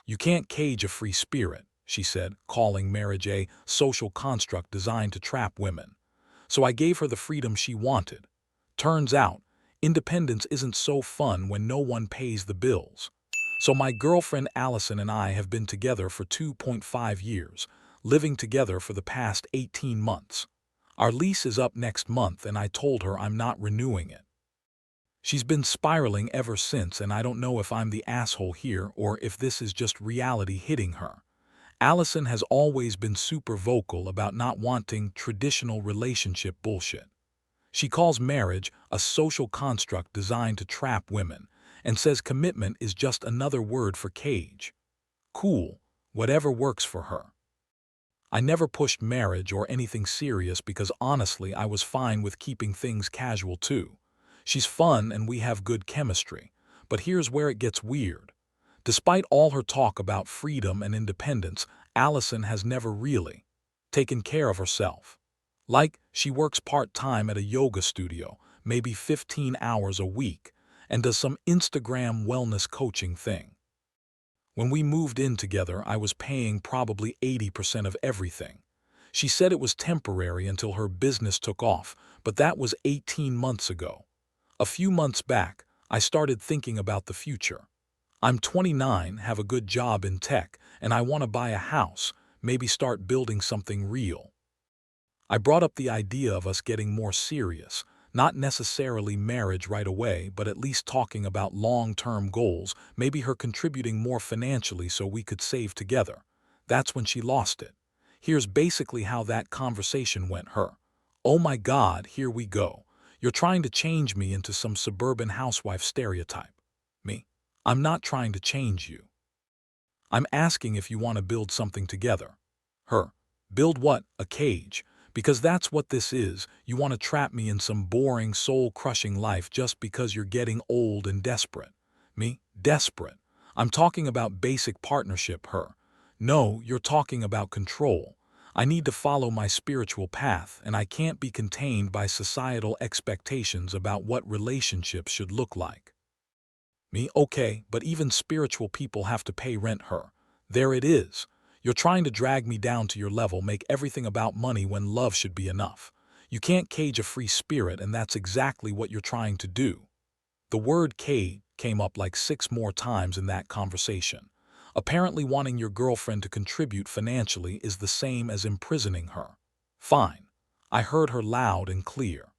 You can't cage a free spirit, she said, calling marriage a social construct designed to trap women. So I gave her the freedom she wanted. Turns out, independence isn't so fun when no one pays the bills. So my girlfriend Allison and I have been together for 2.5 years, living together for the past 18 months. Our lease is up next month and I told her I'm not renewing it. She's been spiraling ever since, and I don't know if I'm the asshole here or if this is just reality hitting her. Allison has always been super vocal about not wanting traditional relationship bullshit. She calls marriage a social construct designed to trap women and says commitment is just another word for cage. Cool, whatever works for her. I never pushed marriage or anything serious because honestly I was fine with keeping things casual too. She's fun and we have good chemistry, but here's where it gets weird. Despite all her talk about freedom and independence, Allison has never really taken care of herself. Like, she works part-time at a yoga studio, maybe 15 hours a week, and does some Instagram wellness coaching thing. When we moved in together, I was paying probably 80% of everything. She said it was temporary until her business took off, but that was 18 months ago. A few months back, I started thinking about the future. I'm 29, have a good job in tech, and I want to buy a house, maybe start building something real. I brought up the idea of us getting more serious, not necessarily marriage right away, but at least talking about long-term goals, maybe her contributing more financially so we could save together. That's when she lost it. Here's basically how that conversation went. Her, "Oh my God, here we go. You're trying to change me into some suburban housewife stereotype." Me, "I'm not trying to change you. I'm asking if you want to build something together." Her, "Build what? A cage? Because that's what this is. You want to trap me in some boring, soul-crushing life just because you're getting old and desperate." Me, "Desperate? I'm talking about basic partnership." Her, "No, you're talking about control. I need to follow my spiritual path, and I can't be contained by societal expectations about what relationships should look like." Me, "Okay, but even spiritual people have to pay rent." Her, "There it is. You're trying to drag me down to your level, make everything about money when love should be enough. You can't cage a free spirit, and that's exactly what you're trying to do." The word cage came up like 6 more times in that conversation. Apparently wanting your girlfriend to contribute financially is the same as imprisoning her. Fine. I heard her loud and clear.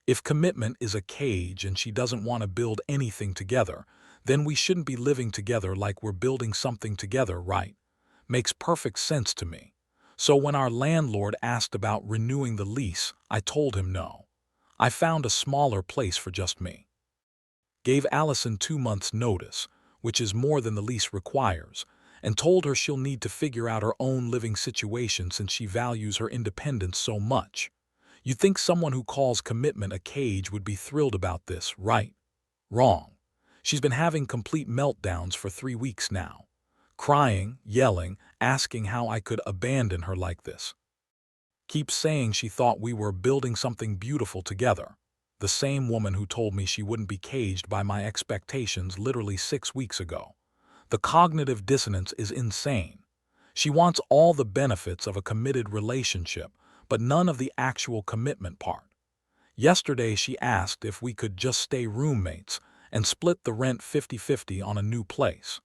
If commitment is a cage and she doesn't want to build anything together, then we shouldn't be living together like we're building something together, right? Makes perfect sense to me. So when our landlord asked about renewing the lease, I told him no. I found a smaller place for just me. Gave Allison 2 months' notice, which is more than the lease requires, and told her she'll need to figure out her own living situation since she values her independence so much. You'd think someone who calls commitment a cage would be thrilled about this, right? Wrong. She's been having complete meltdowns for 3 weeks now. Crying, yelling, asking how I could abandon her like this. Keeps saying she thought we were building something beautiful together. The same woman who told me she wouldn't be caged by my expectations literally 6 weeks ago. The cognitive dissonance is insane. She wants all the benefits of a committed relationship, but none of the actual commitment part. Yesterday she asked if we could just stay roommates and split the rent 50-50 on a new place.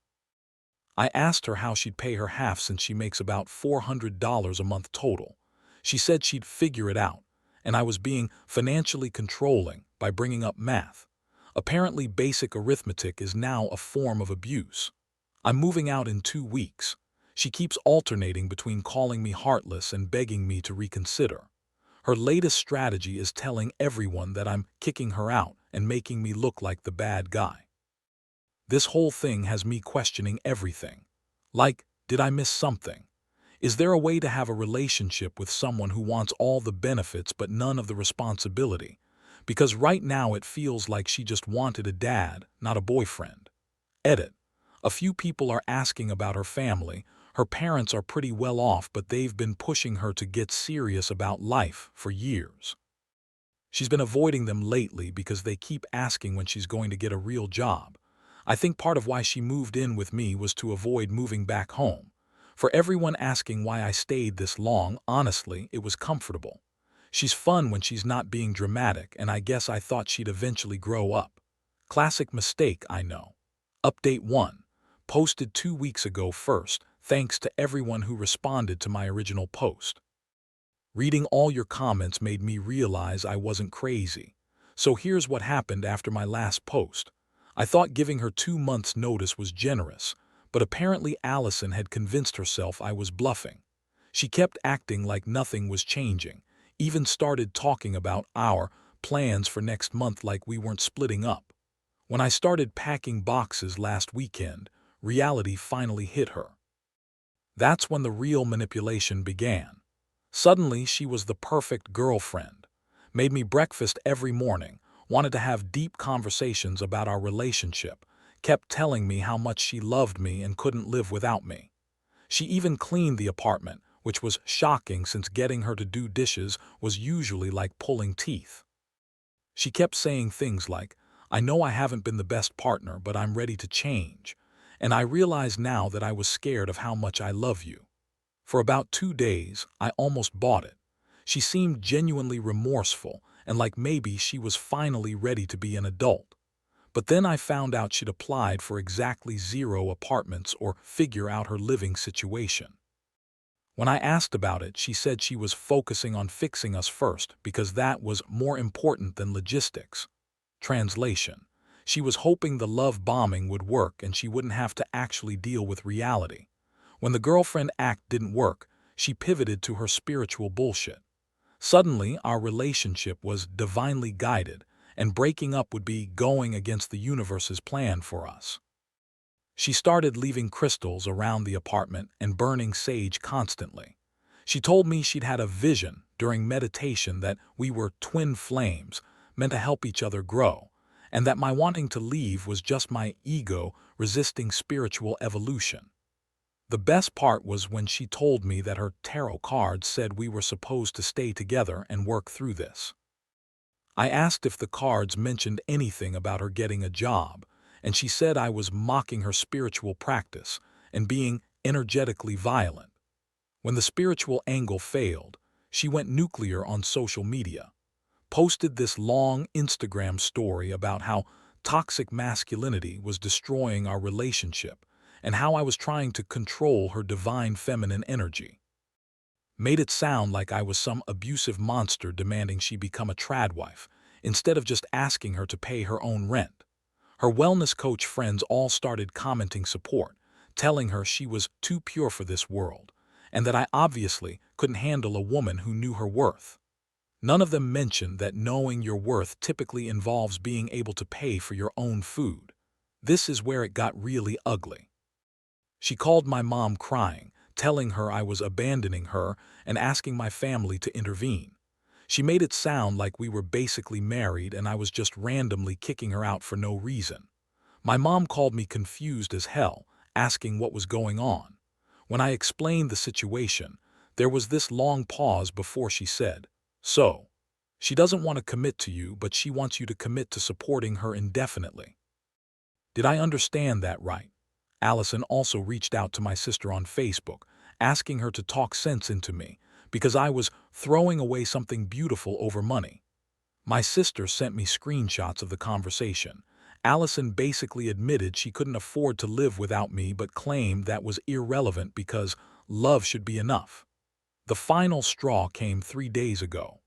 I asked her how she'd pay her half since she makes about $400 a month total. She said she'd figure it out, and I was being financially controlling by bringing up math. Apparently basic arithmetic is now a form of abuse. I'm moving out in 2 weeks. She keeps alternating between calling me heartless and begging me to reconsider. Her latest strategy is telling everyone that I'm kicking her out and making me look like the bad guy. This whole thing has me questioning everything. Like, did I miss something? Is there a way to have a relationship with someone who wants all the benefits but none of the responsibility? Because right now it feels like she just wanted a dad, not a boyfriend. Edit. A few people are asking about her family. Her parents are pretty well off, but they've been pushing her to get serious about life for years. She's been avoiding them lately because they keep asking when she's going to get a real job. I think part of why she moved in with me was to avoid moving back home. For everyone asking why I stayed this long, honestly, it was comfortable. She's fun when she's not being dramatic, and I guess I thought she'd eventually grow up. Classic mistake, I know. Update 1. Posted 2 weeks ago first, thanks to everyone who responded to my original post. Reading all your comments made me realize I wasn't crazy. So here's what happened after my last post. I thought giving her 2 months' notice was generous, but apparently Allison had convinced herself I was bluffing. She kept acting like nothing was changing, even started talking about our plans for next month like we weren't splitting up. When I started packing boxes last weekend, reality finally hit her. That's when the real manipulation began. Suddenly, she was the perfect girlfriend. Made me breakfast every morning, wanted to have deep conversations about our relationship, kept telling me how much she loved me and couldn't live without me. She even cleaned the apartment, which was shocking since getting her to do dishes was usually like pulling teeth. She kept saying things like, "I know I haven't been the best partner, but I'm ready to change. And I realize now that I was scared of how much I love you." For about 2 days, I almost bought it. She seemed genuinely remorseful and like maybe she was finally ready to be an adult. But then I found out she'd applied for exactly 0 apartments or figure out her living situation. When I asked about it, she said she was focusing on fixing us first because that was more important than logistics. Translation: she was hoping the love bombing would work and she wouldn't have to actually deal with reality. When the girlfriend act didn't work, she pivoted to her spiritual bullshit. Suddenly, our relationship was divinely guided, and breaking up would be going against the universe's plan for us. She started leaving crystals around the apartment and burning sage constantly. She told me she'd had a vision during meditation that we were twin flames, meant to help each other grow, and that my wanting to leave was just my ego resisting spiritual evolution. The best part was when she told me that her tarot cards said we were supposed to stay together and work through this. I asked if the cards mentioned anything about her getting a job, and she said I was mocking her spiritual practice and being energetically violent. When the spiritual angle failed, she went nuclear on social media, posted this long Instagram story about how toxic masculinity was destroying our relationship and how I was trying to control her divine feminine energy. Made it sound like I was some abusive monster demanding she become a tradwife, instead of just asking her to pay her own rent. Her wellness coach friends all started commenting support, telling her she was too pure for this world, and that I obviously couldn't handle a woman who knew her worth. None of them mentioned that knowing your worth typically involves being able to pay for your own food. This is where it got really ugly. She called my mom crying, telling her I was abandoning her and asking my family to intervene. She made it sound like we were basically married and I was just randomly kicking her out for no reason. My mom called me confused as hell, asking what was going on. When I explained the situation, there was this long pause before she said, "So, she doesn't want to commit to you, but she wants you to commit to supporting her indefinitely. Did I understand that right?" Allison also reached out to my sister on Facebook, asking her to talk sense into me, because I was throwing away something beautiful over money. My sister sent me screenshots of the conversation. Allison basically admitted she couldn't afford to live without me but claimed that was irrelevant because love should be enough. The final straw came 3 days ago.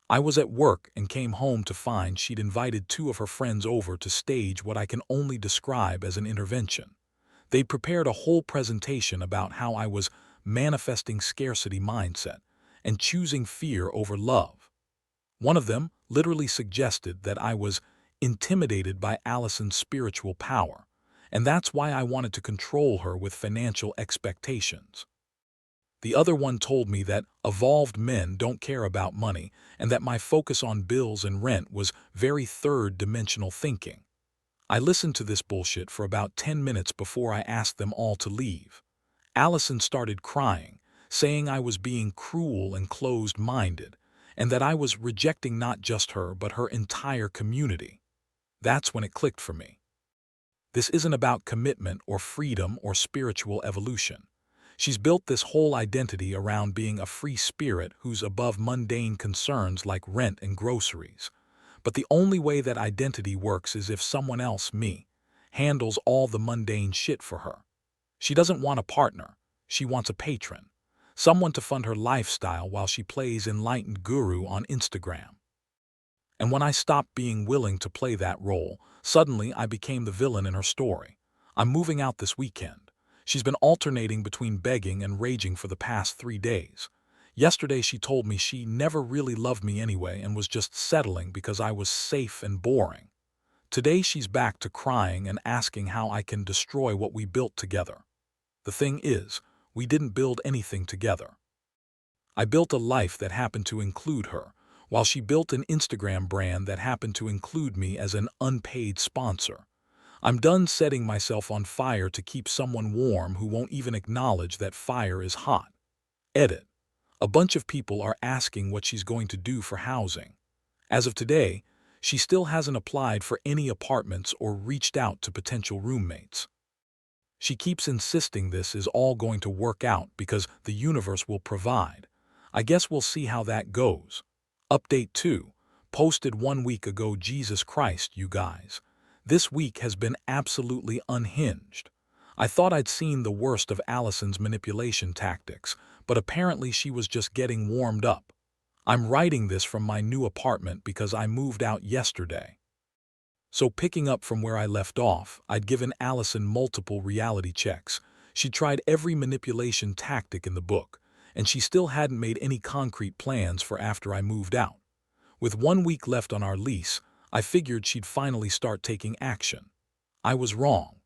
I was at work and came home to find she'd invited 2 of her friends over to stage what I can only describe as an intervention. They'd prepared a whole presentation about how I was manifesting scarcity mindset and choosing fear over love. One of them literally suggested that I was intimidated by Allison's spiritual power, and that's why I wanted to control her with financial expectations. The other one told me that evolved men don't care about money and that my focus on bills and rent was very third-dimensional thinking. I listened to this bullshit for about 10 minutes before I asked them all to leave. Allison started crying, saying I was being cruel and closed-minded, and that I was rejecting not just her but her entire community. That's when it clicked for me. This isn't about commitment or freedom or spiritual evolution. She's built this whole identity around being a free spirit who's above mundane concerns like rent and groceries. But the only way that identity works is if someone else, me, handles all the mundane shit for her. She doesn't want a partner. She wants a patron. Someone to fund her lifestyle while she plays enlightened guru on Instagram. And when I stopped being willing to play that role, suddenly I became the villain in her story. I'm moving out this weekend. She's been alternating between begging and raging for the past 3 days. Yesterday she told me she never really loved me anyway and was just settling because I was safe and boring. Today she's back to crying and asking how I can destroy what we built together. The thing is, we didn't build anything together. I built a life that happened to include her, while she built an Instagram brand that happened to include me as an unpaid sponsor. I'm done setting myself on fire to keep someone warm who won't even acknowledge that fire is hot. Edit. A bunch of people are asking what she's going to do for housing. As of today, she still hasn't applied for any apartments or reached out to potential roommates. She keeps insisting this is all going to work out because the universe will provide. I guess we'll see how that goes. Update 2. Posted 1 week ago. Jesus Christ, you guys. This week has been absolutely unhinged. I thought I'd seen the worst of Allison's manipulation tactics, but apparently she was just getting warmed up. I'm writing this from my new apartment because I moved out yesterday. So picking up from where I left off, I'd given Allison multiple reality checks. She tried every manipulation tactic in the book, and she still hadn't made any concrete plans for after I moved out. With 1 week left on our lease, I figured she'd finally start taking action. I was wrong.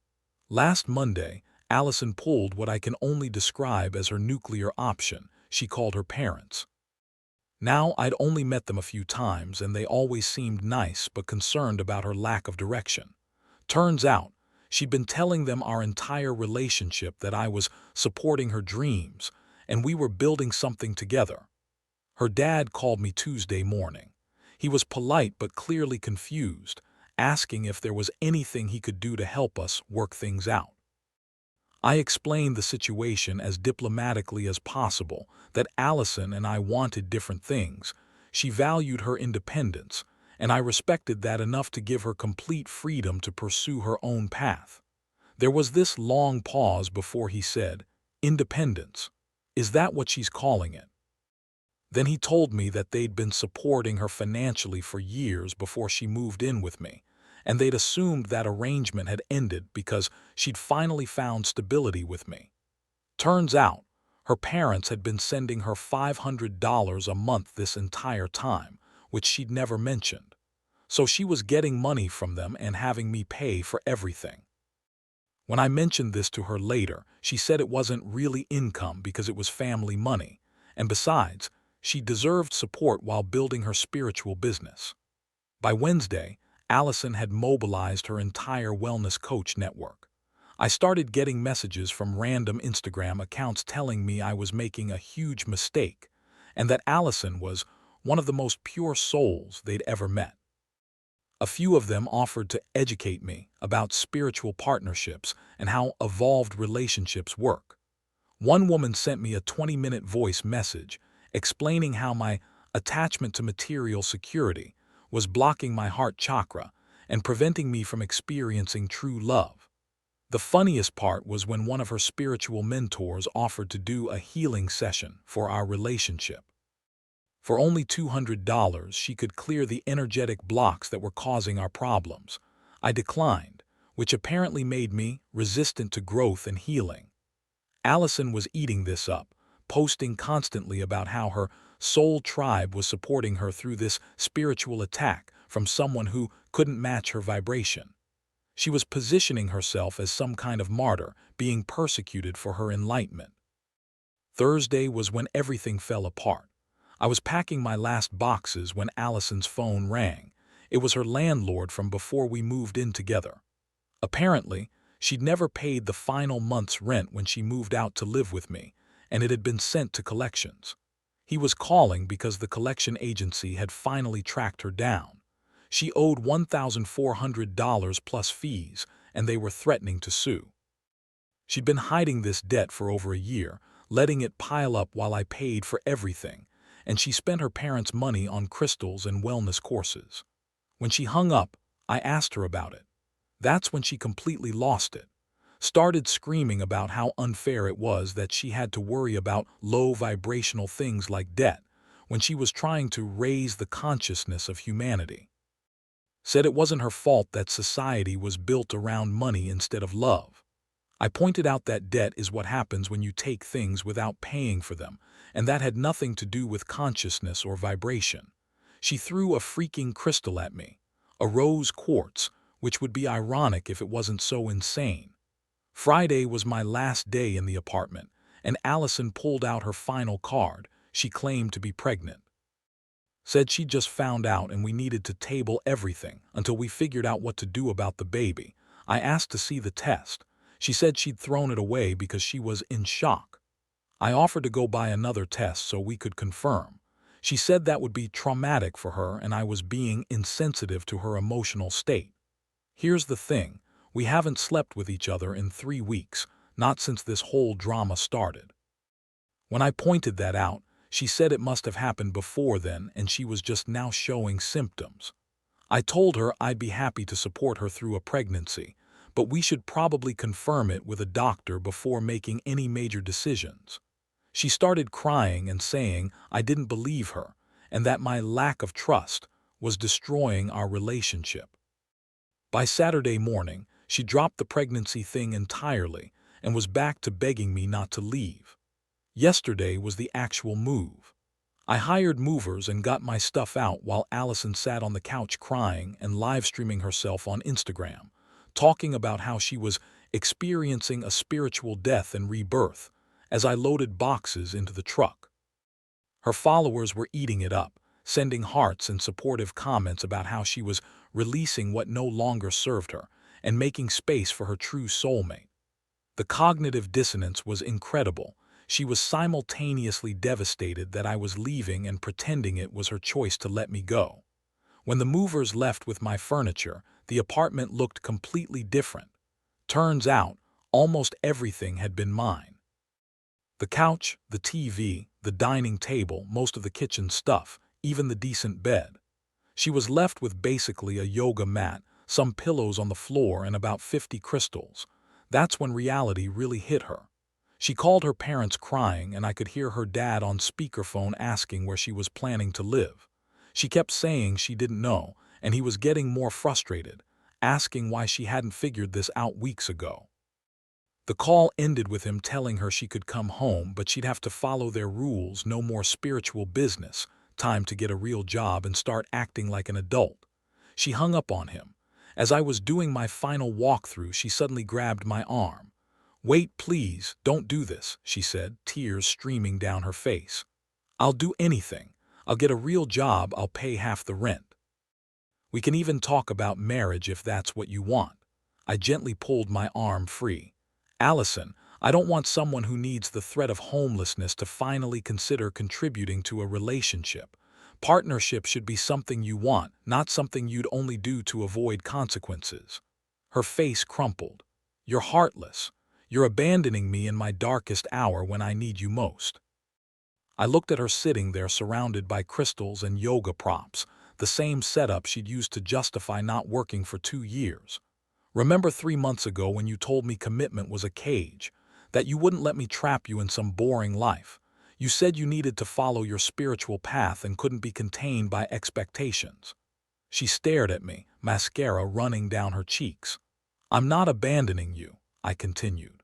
Last Monday, Allison pulled what I can only describe as her nuclear option. She called her parents. Now I'd only met them a few times and they always seemed nice but concerned about her lack of direction. Turns out, she'd been telling them our entire relationship that I was supporting her dreams and we were building something together. Her dad called me Tuesday morning. He was polite but clearly confused, asking if there was anything he could do to help us work things out. I explained the situation as diplomatically as possible, that Allison and I wanted different things. She valued her independence, and I respected that enough to give her complete freedom to pursue her own path. There was this long pause before he said, "Independence. Is that what she's calling it?" Then he told me that they'd been supporting her financially for years before she moved in with me, and they'd assumed that arrangement had ended because she'd finally found stability with me. Turns out, her parents had been sending her $500 a month this entire time, which she'd never mentioned. So she was getting money from them and having me pay for everything. When I mentioned this to her later, she said it wasn't really income because it was family money, and besides, she deserved support while building her spiritual business. By Wednesday, Allison had mobilized her entire wellness coach network. I started getting messages from random Instagram accounts telling me I was making a huge mistake and that Allison was one of the most pure souls they'd ever met. A few of them offered to educate me about spiritual partnerships and how evolved relationships work. One woman sent me a 20-minute voice message explaining how my attachment to material security was blocking my heart chakra and preventing me from experiencing true love. The funniest part was when one of her spiritual mentors offered to do a healing session for our relationship. For only $200, she could clear the energetic blocks that were causing our problems. I declined, which apparently made me resistant to growth and healing. Allison was eating this up, posting constantly about how her soul tribe was supporting her through this spiritual attack from someone who couldn't match her vibration. She was positioning herself as some kind of martyr, being persecuted for her enlightenment. Thursday was when everything fell apart. I was packing my last boxes when Allison's phone rang. It was her landlord from before we moved in together. Apparently, she'd never paid the final month's rent when she moved out to live with me, and it had been sent to collections. He was calling because the collection agency had finally tracked her down. She owed $1,400 plus fees, and they were threatening to sue. She'd been hiding this debt for over a year, letting it pile up while I paid for everything, and she spent her parents' money on crystals and wellness courses. When she hung up, I asked her about it. That's when she completely lost it. Started screaming about how unfair it was that she had to worry about low vibrational things like debt when she was trying to raise the consciousness of humanity. Said it wasn't her fault that society was built around money instead of love. I pointed out that debt is what happens when you take things without paying for them, and that had nothing to do with consciousness or vibration. She threw a freaking crystal at me, a rose quartz, which would be ironic if it wasn't so insane. Friday was my last day in the apartment, and Allison pulled out her final card. She claimed to be pregnant. Said she just found out and we needed to table everything until we figured out what to do about the baby. I asked to see the test. She said she'd thrown it away because she was in shock. I offered to go buy another test so we could confirm. She said that would be traumatic for her and I was being insensitive to her emotional state. Here's the thing, we haven't slept with each other in 3 weeks, not since this whole drama started. When I pointed that out, she said it must have happened before then and she was just now showing symptoms. I told her I'd be happy to support her through a pregnancy, but we should probably confirm it with a doctor before making any major decisions. She started crying and saying I didn't believe her and that my lack of trust was destroying our relationship. By Saturday morning, she dropped the pregnancy thing entirely and was back to begging me not to leave. Yesterday was the actual move. I hired movers and got my stuff out while Allison sat on the couch crying and live streaming herself on Instagram, talking about how she was experiencing a spiritual death and rebirth as I loaded boxes into the truck. Her followers were eating it up, sending hearts and supportive comments about how she was releasing what no longer served her and making space for her true soulmate. The cognitive dissonance was incredible. She was simultaneously devastated that I was leaving and pretending it was her choice to let me go. When the movers left with my furniture, the apartment looked completely different. Turns out, almost everything had been mine. The couch, the TV, the dining table, most of the kitchen stuff, even the decent bed. She was left with basically a yoga mat, some pillows on the floor, and about 50 crystals. That's when reality really hit her. She called her parents crying, and I could hear her dad on speakerphone asking where she was planning to live. She kept saying she didn't know, and he was getting more frustrated, asking why she hadn't figured this out weeks ago. The call ended with him telling her she could come home, but she'd have to follow their rules, no more spiritual business, time to get a real job and start acting like an adult. She hung up on him. As I was doing my final walkthrough, she suddenly grabbed my arm. "Wait, please, don't do this," she said, tears streaming down her face. "I'll do anything. I'll get a real job, I'll pay half the rent. We can even talk about marriage if that's what you want." I gently pulled my arm free. "Allison, I don't want someone who needs the threat of homelessness to finally consider contributing to a relationship. Partnership should be something you want, not something you'd only do to avoid consequences." Her face crumpled. "You're heartless. You're abandoning me in my darkest hour when I need you most." I looked at her sitting there surrounded by crystals and yoga props, the same setup she'd used to justify not working for 2 years. "Remember 3 months ago when you told me commitment was a cage, that you wouldn't let me trap you in some boring life? You said you needed to follow your spiritual path and couldn't be contained by expectations." She stared at me, mascara running down her cheeks. "I'm not abandoning you," I continued.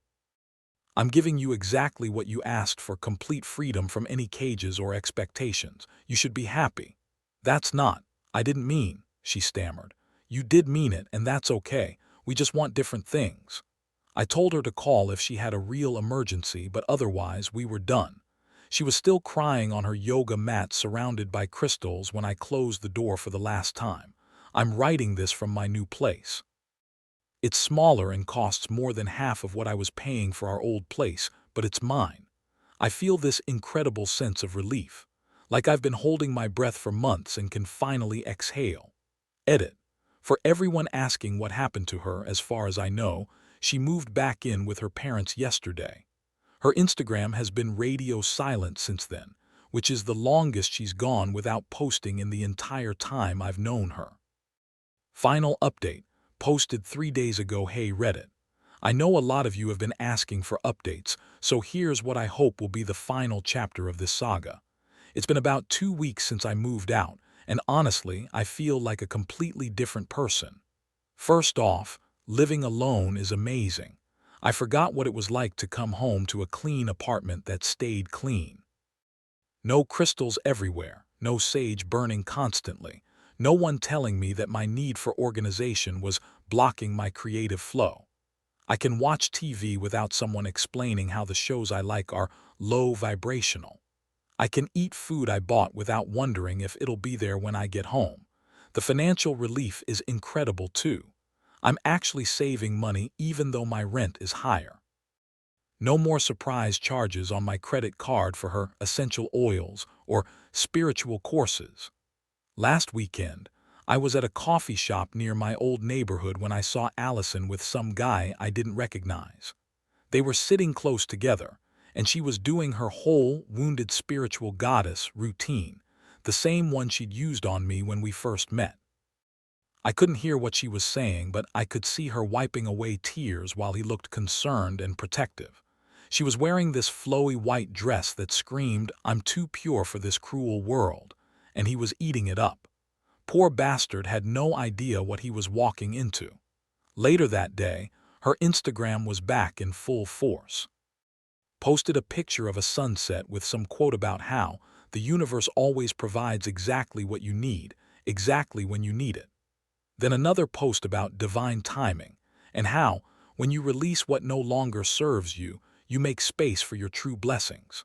"I'm giving you exactly what you asked for, complete freedom from any cages or expectations. You should be happy." "That's not, I didn't mean," she stammered. "You did mean it, and that's okay. We just want different things." I told her to call if she had a real emergency, but otherwise we were done. She was still crying on her yoga mat surrounded by crystals when I closed the door for the last time. I'm writing this from my new place. It's smaller and costs more than half of what I was paying for our old place, but it's mine. I feel this incredible sense of relief, like I've been holding my breath for months and can finally exhale. Edit. For everyone asking what happened to her, as far as I know, she moved back in with her parents yesterday. Her Instagram has been radio silent since then, which is the longest she's gone without posting in the entire time I've known her. Final update, posted 3 days ago. Hey Reddit. I know a lot of you have been asking for updates, so here's what I hope will be the final chapter of this saga. It's been about 2 weeks since I moved out, and honestly, I feel like a completely different person. First off, living alone is amazing. I forgot what it was like to come home to a clean apartment that stayed clean. No crystals everywhere, no sage burning constantly, no one telling me that my need for organization was blocking my creative flow. I can watch TV without someone explaining how the shows I like are low vibrational. I can eat food I bought without wondering if it'll be there when I get home. The financial relief is incredible too. I'm actually saving money even though my rent is higher. No more surprise charges on my credit card for her essential oils or spiritual courses. Last weekend, I was at a coffee shop near my old neighborhood when I saw Allison with some guy I didn't recognize. They were sitting close together, and she was doing her whole wounded spiritual goddess routine, the same one she'd used on me when we first met. I couldn't hear what she was saying, but I could see her wiping away tears while he looked concerned and protective. She was wearing this flowy white dress that screamed, "I'm too pure for this cruel world," and he was eating it up. Poor bastard had no idea what he was walking into. Later that day, her Instagram was back in full force. Posted a picture of a sunset with some quote about how the universe always provides exactly what you need, exactly when you need it. Then another post about divine timing, and how, when you release what no longer serves you, you make space for your true blessings.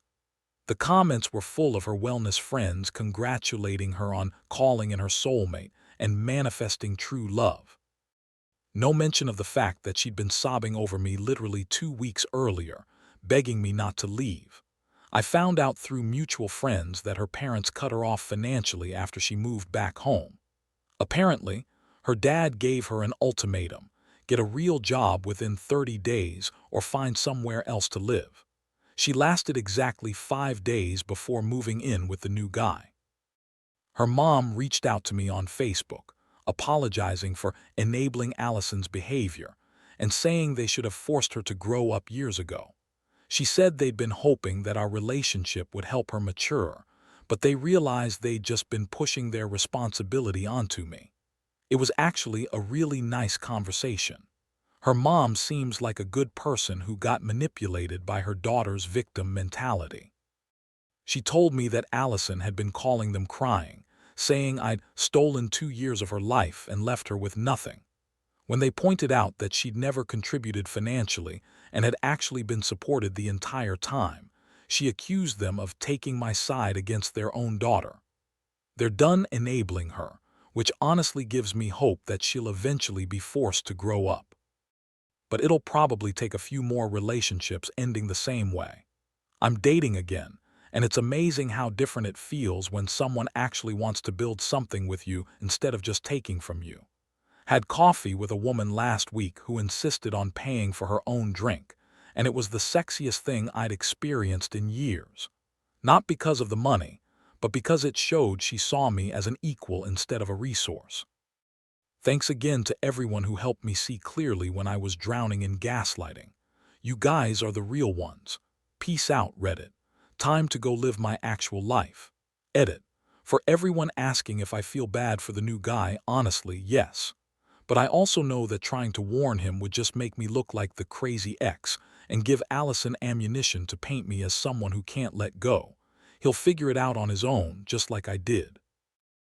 The comments were full of her wellness friends congratulating her on calling in her soulmate and manifesting true love. No mention of the fact that she'd been sobbing over me literally 2 weeks earlier, begging me not to leave. I found out through mutual friends that her parents cut her off financially after she moved back home. Apparently, her dad gave her an ultimatum: get a real job within 30 days or find somewhere else to live. She lasted exactly 5 days before moving in with the new guy. Her mom reached out to me on Facebook, apologizing for enabling Allison's behavior and saying they should have forced her to grow up years ago. She said they'd been hoping that our relationship would help her mature, but they realized they'd just been pushing their responsibility onto me. It was actually a really nice conversation. Her mom seems like a good person who got manipulated by her daughter's victim mentality. She told me that Allison had been calling them crying, saying I'd stolen 2 years of her life and left her with nothing. When they pointed out that she'd never contributed financially and had actually been supported the entire time, she accused them of taking my side against their own daughter. They're done enabling her, which honestly gives me hope that she'll eventually be forced to grow up. But it'll probably take a few more relationships ending the same way. I'm dating again, and it's amazing how different it feels when someone actually wants to build something with you instead of just taking from you. Had coffee with a woman last week who insisted on paying for her own drink, and it was the sexiest thing I'd experienced in years. Not because of the money, but because it showed she saw me as an equal instead of a resource. Thanks again to everyone who helped me see clearly when I was drowning in gaslighting. You guys are the real ones. Peace out, Reddit. Time to go live my actual life. Edit. For everyone asking if I feel bad for the new guy, honestly, yes. But I also know that trying to warn him would just make me look like the crazy ex and give Allison ammunition to paint me as someone who can't let go. He'll figure it out on his own, just like I did.